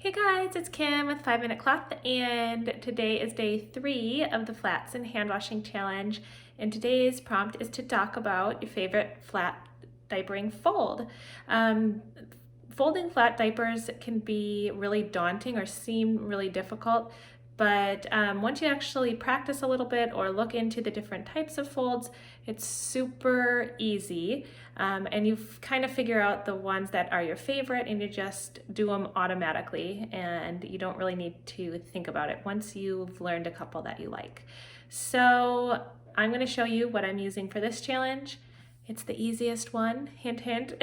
Hey guys, it's Kim with 5 Minute Cloth, and today is day 3 of the Flats and Handwashing Challenge. And today's prompt is to talk about your favorite flat diapering fold. Folding flat diapers can be really daunting or seem really difficult, but once you actually practice a little bit or look into the different types of folds, it's super easy. And you kind of figure out the ones that are your favorite and you just do them automatically, and you don't really need to think about it once you've learned a couple that you like. So I'm going to show you what I'm using for this challenge. It's the easiest one, hint, hint.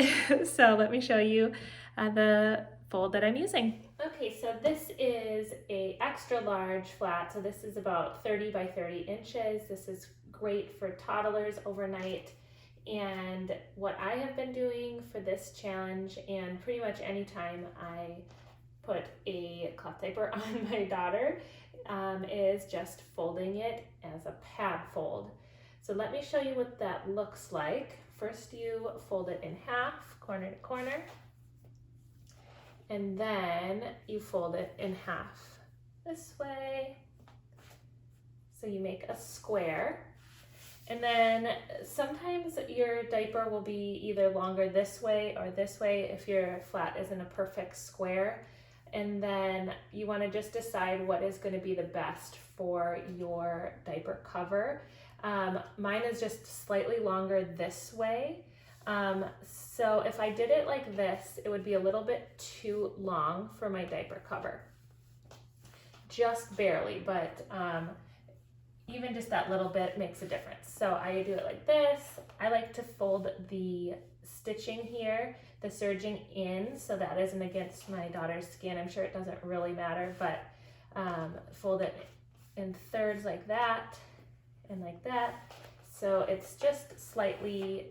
So let me show you the fold that I'm using. Okay, so this is a extra large flat. So this is about 30 by 30 inches. This is great for toddlers overnight. And what I have been doing for this challenge, and pretty much anytime I put a cloth diaper on my daughter, is just folding it as a pad fold. So let me show you what that looks like. First you fold it in half, corner to corner, and then you fold it in half this way. So you make a square. And then sometimes your diaper will be either longer this way or this way if your flat isn't a perfect square. And then you want to just decide what is going to be the best for your diaper cover. Mine is just slightly longer this way. So if I did it like this, it would be a little bit too long for my diaper cover. Just barely, but even just that little bit makes a difference. So I do it like this. I like to fold the stitching here, the serging in, so that isn't against my daughter's skin. I'm sure it doesn't really matter, but fold it in thirds like that and like that. So it's just slightly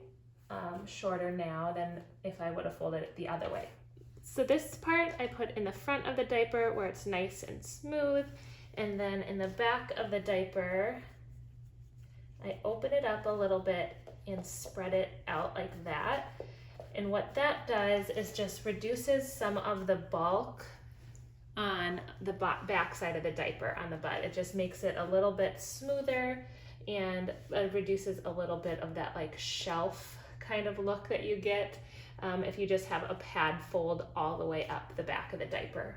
shorter now than if I would have folded it the other way. So this part I put in the front of the diaper where it's nice and smooth. And then in the back of the diaper, I open it up a little bit and spread it out like that. And what that does is just reduces some of the bulk on the back side of the diaper on the butt. It just makes it a little bit smoother, and it reduces a little bit of that like shelf kind of look that you get if you just have a pad fold all the way up the back of the diaper.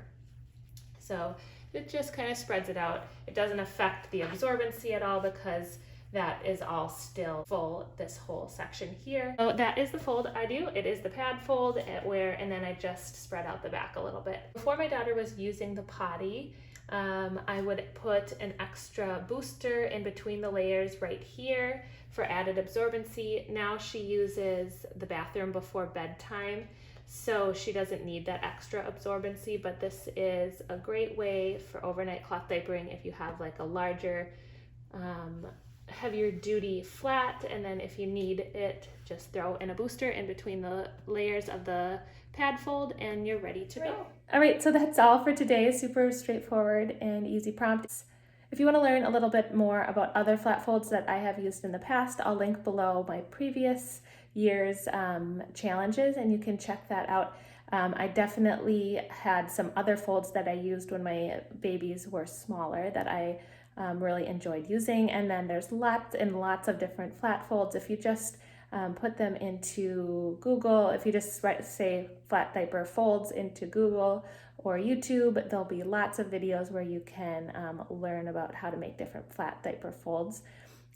So it just kind of spreads it out. It doesn't affect the absorbency at all because that is all still full, this whole section here. So that is the fold I do. It is the pad fold and then I just spread out the back a little bit. Before my daughter was using the potty, I would put an extra booster in between the layers right here for added absorbency. Now she uses the bathroom before bedtime, so she doesn't need that extra absorbency, but this is a great way for overnight cloth diapering if you have like a larger, heavier duty flat, and then if you need it, just throw in a booster in between the layers of the pad fold and you're ready to go. All right, so that's all for today. Super straightforward and easy prompts. If you want to learn a little bit more about other flat folds that I have used in the past, I'll link below my previous year's challenges and you can check that out. I definitely had some other folds that I used when my babies were smaller that I really enjoyed using, and then there's lots and lots of different flat folds. If you just put them into Google, if you just say flat diaper folds into Google or YouTube, there'll be lots of videos where you can learn about how to make different flat diaper folds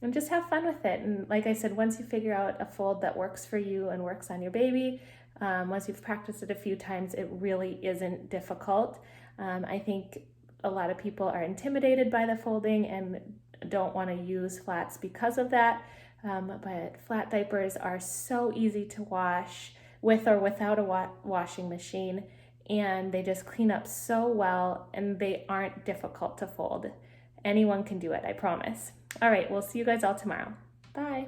and just have fun with it. And like I said, once you figure out a fold that works for you and works on your baby, once you've practiced it a few times, it really isn't difficult. I think a lot of people are intimidated by the folding and don't want to use flats because of that. But flat diapers are so easy to wash with or without a washing machine, and they just clean up so well, and they aren't difficult to fold. Anyone can do it, I promise. All right, we'll see you guys all tomorrow. Bye.